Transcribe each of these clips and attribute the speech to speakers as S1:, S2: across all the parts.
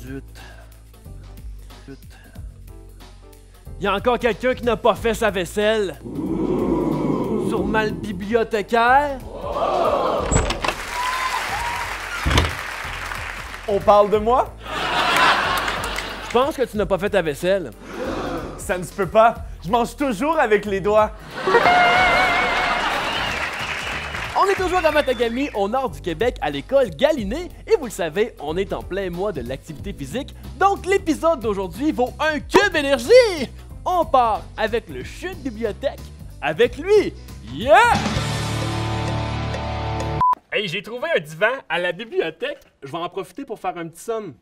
S1: Zut. Il y a encore quelqu'un qui n'a pas fait sa vaisselle. Sûrement le bibliothécaire.
S2: On parle de moi?
S1: Je pense que tu n'as pas fait ta vaisselle.
S2: Ça ne se peut pas. Je mange toujours avec les doigts.
S1: On est toujours à Matagami, au nord du Québec, à l'école Galiné, et vous le savez, on est en plein mois de l'activité physique, donc l'épisode d'aujourd'hui vaut un cube énergie! On part avec le chute bibliothèque, avec lui, yeah! Hey, j'ai trouvé un divan à la bibliothèque, je vais en profiter pour faire un petit somme.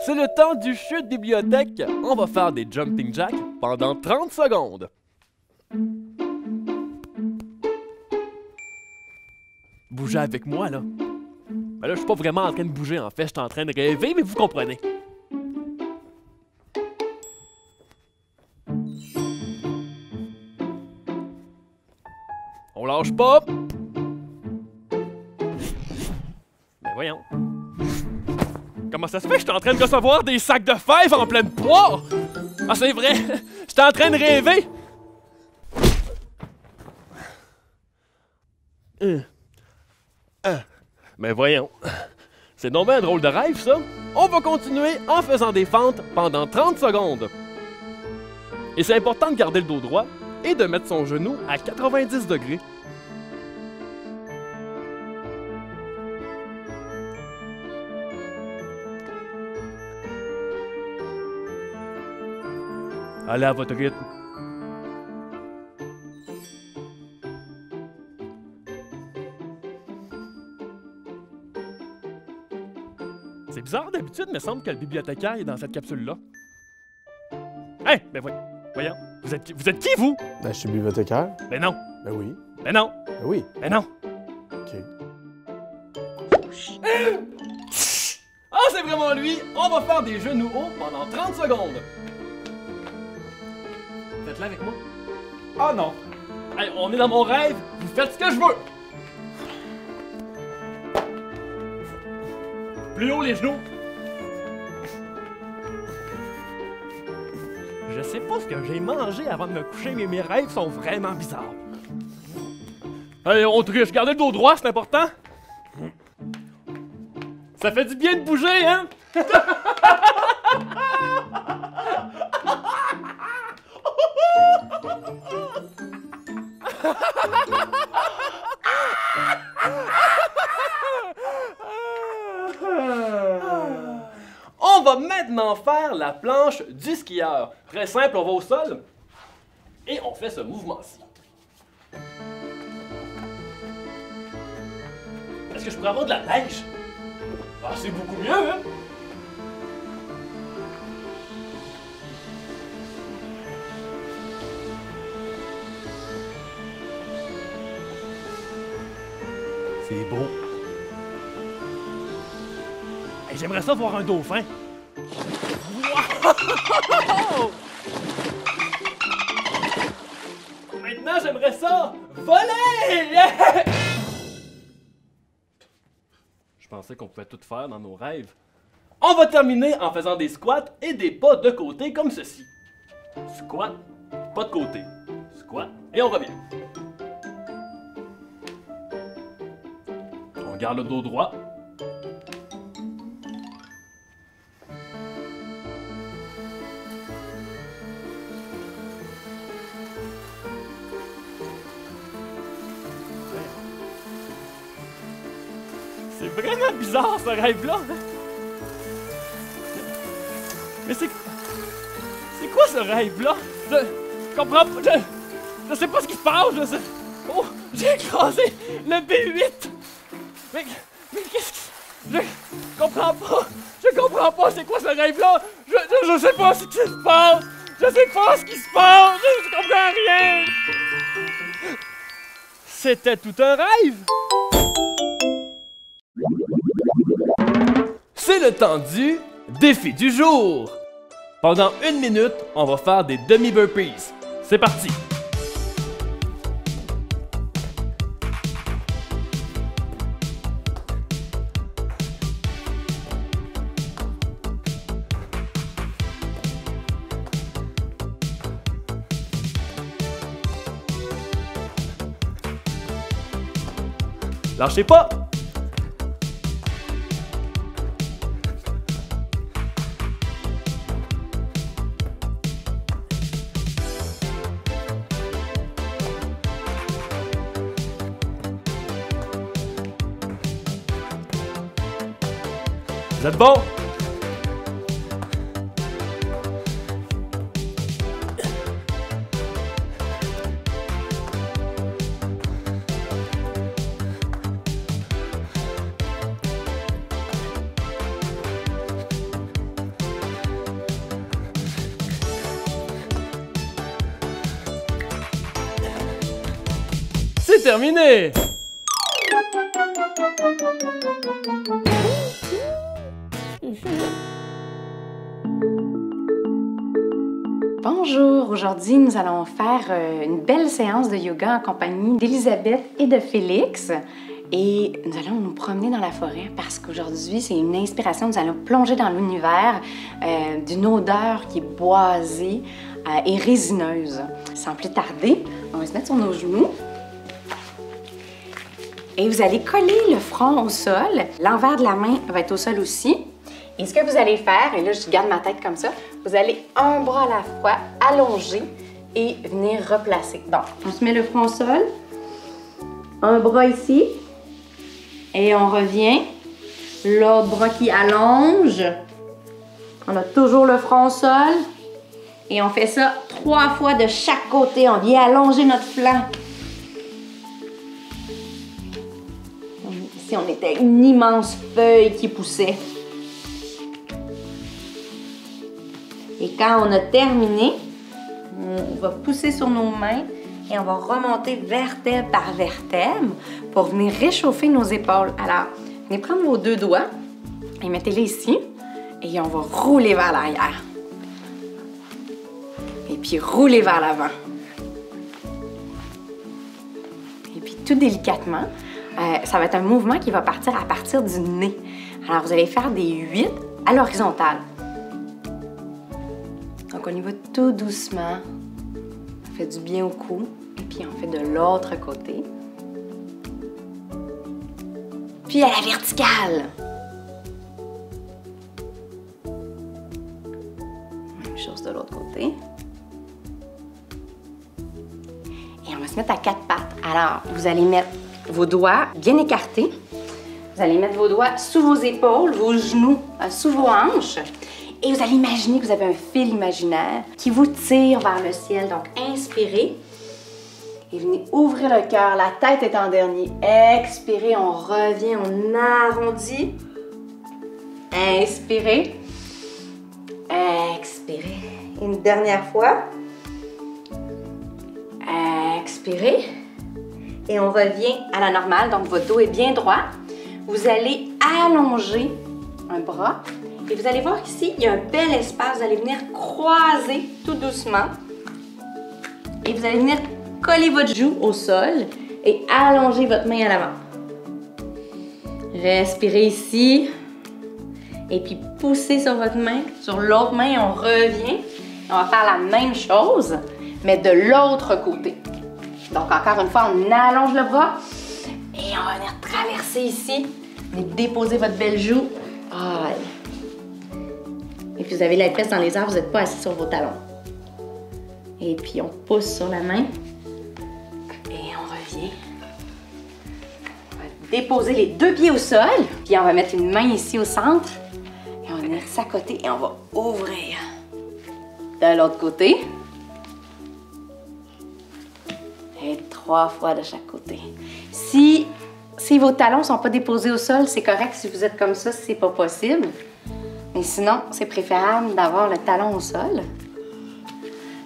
S1: C'est le temps du chute bibliothèque. On va faire des jumping jacks pendant 30 secondes. Bougez avec moi, là. Ben là, je suis pas vraiment en train de bouger, en fait. Je suis en train de rêver, mais vous comprenez. On lâche pas. Ben voyons. Comment ça se fait que je suis en train de recevoir des sacs de fèves en pleine poire? Ah, c'est vrai! J'étais en train de rêver! Mais voyons. C'est donc bien un drôle de rêve, ça. On va continuer en faisant des fentes pendant 30 secondes. Et c'est important de garder le dos droit et de mettre son genou à 90 degrés. Allez à votre rythme. C'est bizarre d'habitude, mais il semble que le bibliothécaire est dans cette capsule-là. Hein? Ben voyons. Vous êtes qui, vous?
S2: Ben, je suis bibliothécaire.
S1: Ben non.
S2: Ben oui.
S1: Ben non.
S2: Ben oui.
S1: Ben non.
S2: OK.
S1: Ah, c'est vraiment lui! On va faire des genoux hauts pendant 30 secondes. Faites-le avec moi.
S2: Ah non.
S1: Hey, on est dans mon rêve, vous faites ce que je veux! Plus haut les genoux! Je sais pas ce que j'ai mangé avant de me coucher, mais mes rêves sont vraiment bizarres. Allez, on triche, gardez le dos droit, c'est important! Ça fait du bien de bouger, hein? On va maintenant faire la planche du skieur. Très simple, on va au sol et on fait ce mouvement-ci. Est-ce que je pourrais avoir de la neige? Ah, c'est beaucoup mieux, hein? C'est beau. Hey, j'aimerais ça voir un dauphin. Wow! Maintenant, j'aimerais ça voler! Yeah! Je pensais qu'on pouvait tout faire dans nos rêves. On va terminer en faisant des squats et des pas de côté comme ceci. Squat, pas de côté. Squat, et on revient. On garde le dos droit. C'est vraiment bizarre ce rêve-là. Mais c'est quoi ce rêve-là? Je comprends pas. Je sais pas ce qui se passe. Oh, j'ai écrasé le B8. Mais qu'est-ce que... Je comprends pas. Je comprends pas. C'est quoi ce rêve-là? Je sais pas ce qui se passe. Je sais pas ce qui se passe. Je comprends rien. C'était tout un rêve. C'est le temps du défi du jour. Pendant 1 minute, on va faire des demi-burpees. C'est parti! Lâchez pas! Vous êtes bon? C'est terminé!
S3: Bonjour, aujourd'hui nous allons faire une belle séance de yoga en compagnie d'Elisabeth et de Félix. Et nous allons nous promener dans la forêt parce qu'aujourd'hui c'est une inspiration, nous allons plonger dans l'univers d'une odeur qui est boisée et résineuse. Sans plus tarder, on va se mettre sur nos genoux. Et vous allez coller le front au sol. L'envers de la main va être au sol aussi. Et ce que vous allez faire, et là je garde ma tête comme ça, vous allez un bras à la fois allonger et venir replacer. Donc, on se met le front au sol, un bras ici, et on revient. L'autre bras qui allonge. On a toujours le front au sol. Et on fait ça 3 fois de chaque côté. On vient allonger notre flanc. Ici, on était une immense feuille qui poussait. Et quand on a terminé, on va pousser sur nos mains et on va remonter vertèbre par vertèbre pour venir réchauffer nos épaules. Alors, venez prendre vos 2 doigts et mettez-les ici et on va rouler vers l'arrière. Et puis rouler vers l'avant. Et puis tout délicatement, ça va être un mouvement qui va partir à partir du nez. Alors, vous allez faire des 8 à l'horizontale. Donc, on y va tout doucement. On fait du bien au cou. Et puis, on fait de l'autre côté. Puis, à la verticale. Même chose de l'autre côté. Et on va se mettre à 4 pattes. Alors, vous allez mettre vos doigts bien écartés. Vous allez mettre vos doigts sous vos épaules, vos genoux sous vos hanches. Et vous allez imaginer que vous avez un fil imaginaire qui vous tire vers le ciel. Donc, inspirez. Et venez ouvrir le cœur. La tête est en dernier. Expirez, on revient, on arrondit. Inspirez. Expirez. Une dernière fois. Expirez. Et on revient à la normale. Donc, votre dos est bien droit. Vous allez allonger un bras. Et vous allez voir qu'ici, il y a un bel espace. Vous allez venir croiser tout doucement. Et vous allez venir coller votre joue au sol et allonger votre main à l'avant. Respirez ici. Et puis, poussez sur votre main. Sur l'autre main, on revient. On va faire la même chose, mais de l'autre côté. Donc, encore une fois, on allonge le bras. Et on va venir traverser ici. Venez déposer votre belle joue. Aïe. Et puis, vous avez la tête dans les airs, vous n'êtes pas assis sur vos talons. Et puis, on pousse sur la main. Et on revient. On va déposer les 2 pieds au sol. Puis, on va mettre une main ici au centre. Et on va venir s'accoter et on va ouvrir. De l'autre côté. Et 3 fois de chaque côté. Si vos talons ne sont pas déposés au sol, c'est correct si vous êtes comme ça, si c'est pas possible. Mais sinon, c'est préférable d'avoir le talon au sol.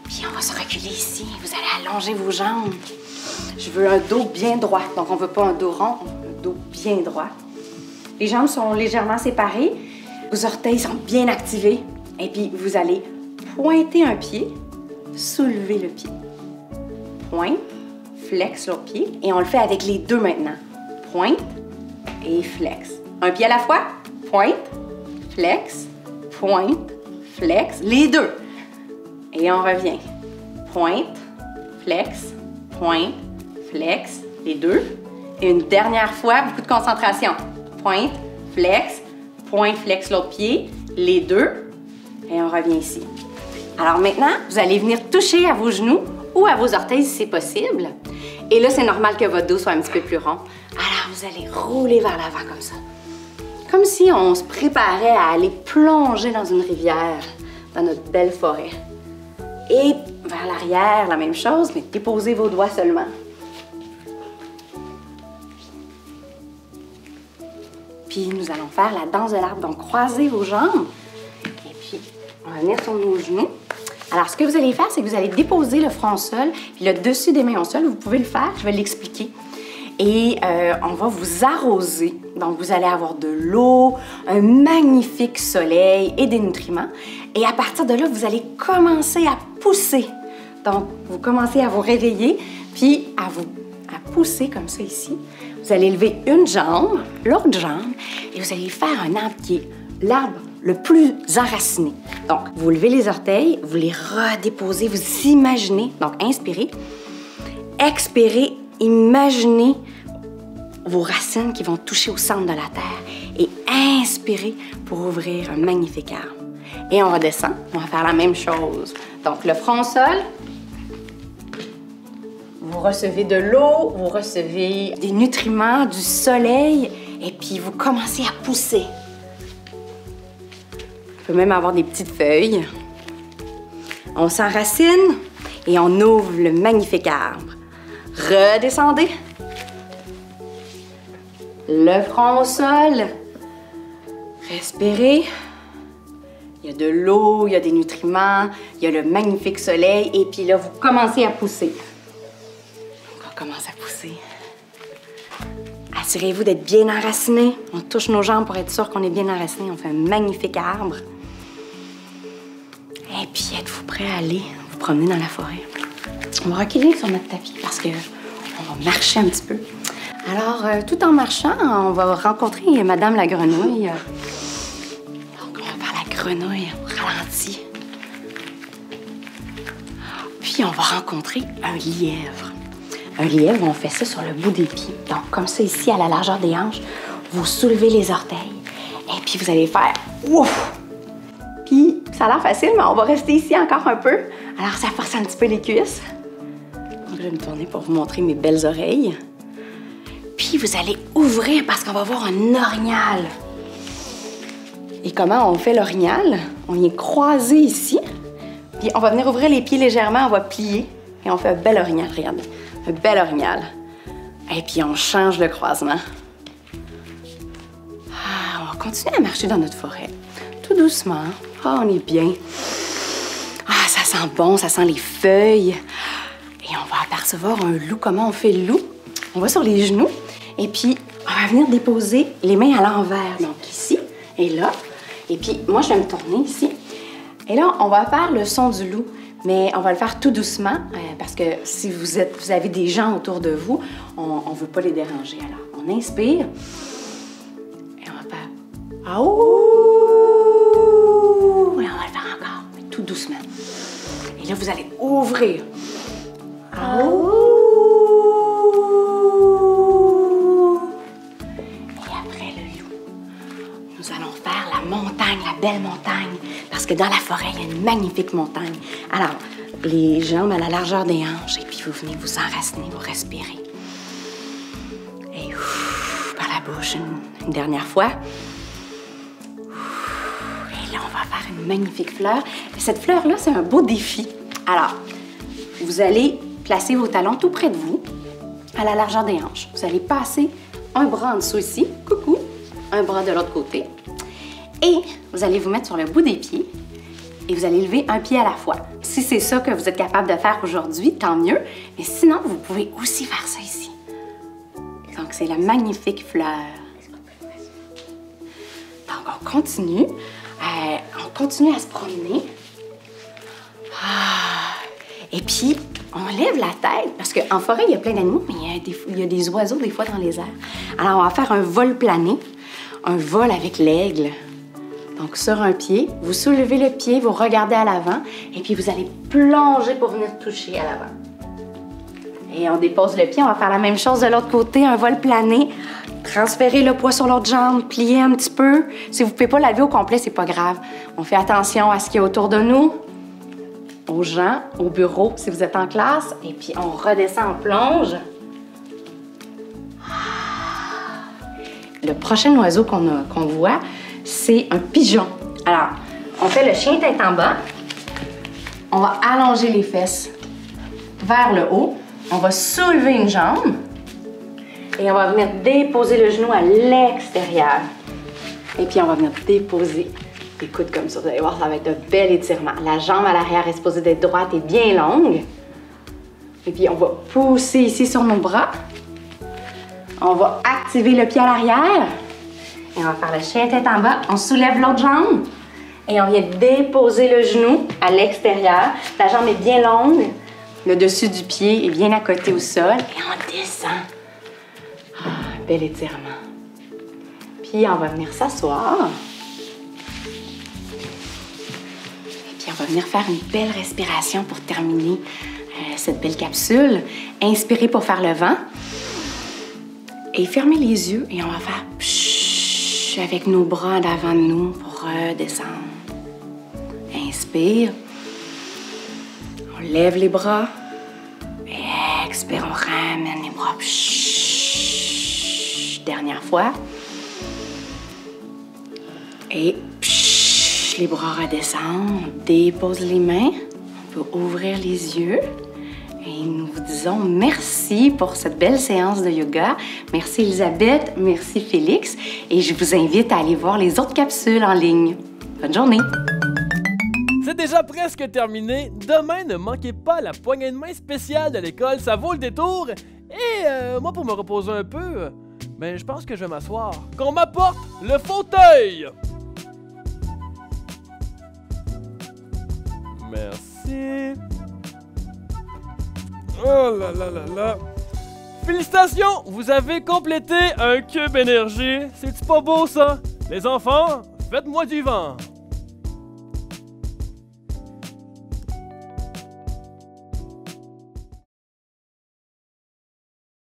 S3: Puis on va se reculer ici. Vous allez allonger vos jambes. Je veux un dos bien droit. Donc on ne veut pas un dos rond, on veut un dos bien droit. Les jambes sont légèrement séparées. Vos orteils sont bien activés. Et puis, vous allez pointer un pied, soulever le pied. Pointe, flex l'autre pied. Et on le fait avec les deux maintenant. Pointe et flex. Un pied à la fois. Pointe, flex, pointe, flex. Les deux. Et on revient. Pointe, flex, pointe, flex. Les deux. Et une dernière fois, beaucoup de concentration. Pointe, flex, l'autre pied. Les deux. Et on revient ici. Alors maintenant, vous allez venir toucher à vos genoux ou à vos orteils si c'est possible. Et là, c'est normal que votre dos soit un petit peu plus rond. Alors, vous allez rouler vers l'avant comme ça. Comme si on se préparait à aller plonger dans une rivière, dans notre belle forêt. Et vers l'arrière, la même chose, mais déposez vos doigts seulement. Puis nous allons faire la danse de l'arbre. Donc, croisez vos jambes. Et puis, on va venir sur nos genoux. Alors, ce que vous allez faire, c'est que vous allez déposer le front au sol, puis le dessus des mains au sol. Vous pouvez le faire, je vais l'expliquer. Et on va vous arroser. Donc, vous allez avoir de l'eau, un magnifique soleil et des nutriments. Et à partir de là, vous allez commencer à pousser. Donc, vous commencez à vous réveiller, puis à pousser comme ça ici. Vous allez lever une jambe, l'autre jambe, et vous allez faire un arbre qui est l'arbre le plus enraciné. Donc, vous levez les orteils, vous les redéposez, vous imaginez. Donc, inspirez. Expirez, imaginez vos racines qui vont toucher au centre de la terre. Et inspirez pour ouvrir un magnifique arbre. Et on redescend. On va faire la même chose. Donc, le front au sol. Vous recevez de l'eau, vous recevez des nutriments, du soleil, et puis vous commencez à pousser. On peut même avoir des petites feuilles. On s'enracine et on ouvre le magnifique arbre. Redescendez. Le front au sol. Respirez. Il y a de l'eau, il y a des nutriments, il y a le magnifique soleil, et puis là, vous commencez à pousser. Commence à pousser. Assurez-vous d'être bien enraciné. On touche nos jambes pour être sûr qu'on est bien enraciné. On fait un magnifique arbre. Et puis, êtes-vous prêts à aller vous promener dans la forêt? On va reculer sur notre tapis parce qu'on va marcher un petit peu. Alors, tout en marchant, on va rencontrer Madame la grenouille. Donc, on va faire la grenouille au ralenti. Puis, on va rencontrer un lièvre. Un lièvre, on fait ça sur le bout des pieds. Donc, comme ça, ici, à la largeur des hanches, vous soulevez les orteils. Et puis, vous allez faire ouf! Puis, ça a l'air facile, mais on va rester ici encore un peu. Alors, ça force un petit peu les cuisses. Donc, je vais me tourner pour vous montrer mes belles oreilles. Puis, vous allez ouvrir parce qu'on va voir un orignal. Et comment on fait l'orignal? On vient croiser ici. Puis, on va venir ouvrir les pieds légèrement, on va plier. Et on fait un bel orignal, regardez. Un bel orignal. Et puis, on change le croisement. Ah, on va continuer à marcher dans notre forêt. Tout doucement. Ah, on est bien. Ah, ça sent bon, ça sent les feuilles. Et on va apercevoir un loup. Comment on fait le loup? On va sur les genoux. Et puis, on va venir déposer les mains à l'envers. Donc, ici et là. Et puis, moi, je vais me tourner ici. Et là, on va faire le son du loup. Mais on va le faire tout doucement parce que si vous avez des gens autour de vous, on ne veut pas les déranger. Alors, on inspire et on va faire « Aouh » et on va le faire encore, mais tout doucement. Et là, vous allez ouvrir. « Aouh » et après le loup, nous allons faire la montagne, la belle montagne. Parce que dans la forêt, il y a une magnifique montagne. Alors, les jambes à la largeur des hanches, et puis vous venez vous enraciner, vous respirez. Et ouf, par la bouche, une dernière fois. Ouf, et là, on va faire une magnifique fleur. Et cette fleur-là, c'est un beau défi. Alors, vous allez placer vos talons tout près de vous, à la largeur des hanches. Vous allez passer un bras en dessous ici, coucou, un bras de l'autre côté. Et vous allez vous mettre sur le bout des pieds et vous allez lever un pied à la fois. Si c'est ça que vous êtes capable de faire aujourd'hui, tant mieux. Mais sinon, vous pouvez aussi faire ça ici. Donc, c'est la magnifique fleur. Donc, on continue. On continue à se promener. Et puis, on lève la tête, parce qu'en forêt, il y a plein d'animaux, mais il y a des oiseaux des fois dans les airs. Alors, on va faire un vol plané, un vol avec l'aigle. Donc, sur un pied, vous soulevez le pied, vous regardez à l'avant, et puis vous allez plonger pour venir toucher à l'avant. Et on dépose le pied, on va faire la même chose de l'autre côté, un vol plané. Transférez le poids sur l'autre jambe, pliez un petit peu. Si vous ne pouvez pas la lever au complet, c'est pas grave. On fait attention à ce qu'il y a autour de nous, aux gens, au bureau, si vous êtes en classe. Et puis, on redescend en plonge. Le prochain oiseau qu'on voit, c'est un pigeon. Alors, on fait le chien tête en bas. On va allonger les fesses vers le haut. On va soulever une jambe. Et on va venir déposer le genou à l'extérieur. Et puis, on va venir déposer les coudes comme ça. Vous allez voir, ça va être un bel étirement. La jambe à l'arrière est supposée d'être droite et bien longue. Et puis, on va pousser ici sur nos bras. On va activer le pied à l'arrière. Et on va faire le chien tête en bas. On soulève l'autre jambe. Et on vient déposer le genou à l'extérieur. La jambe est bien longue. Le dessus du pied est bien à côté au sol. Et on descend. Bel étirement. Puis, on va venir s'asseoir. Et puis, on va venir faire une belle respiration pour terminer cette belle capsule. Inspirez pour faire le vent. Et fermez les yeux et on va faire pshhh avec nos bras d'avant de nous pour redescendre. Inspire. On lève les bras. Et expire, on ramène les bras. Pshhh. Dernière fois. Et pshhh, les bras redescendent. On dépose les mains. On peut ouvrir les yeux. Et nous vous disons merci pour cette belle séance de yoga. Merci Elisabeth, merci Félix. Et je vous invite à aller voir les autres capsules en ligne. Bonne journée!
S1: C'est déjà presque terminé. Demain, ne manquez pas la poignée de main spéciale de l'école. Ça vaut le détour. Et moi, pour me reposer un peu, je pense que je vais m'asseoir. Qu'on m'apporte le fauteuil! Merci. Oh là là là là. Félicitations, vous avez complété un cube énergie. C'est-tu pas beau ça? Les enfants, faites-moi du vent.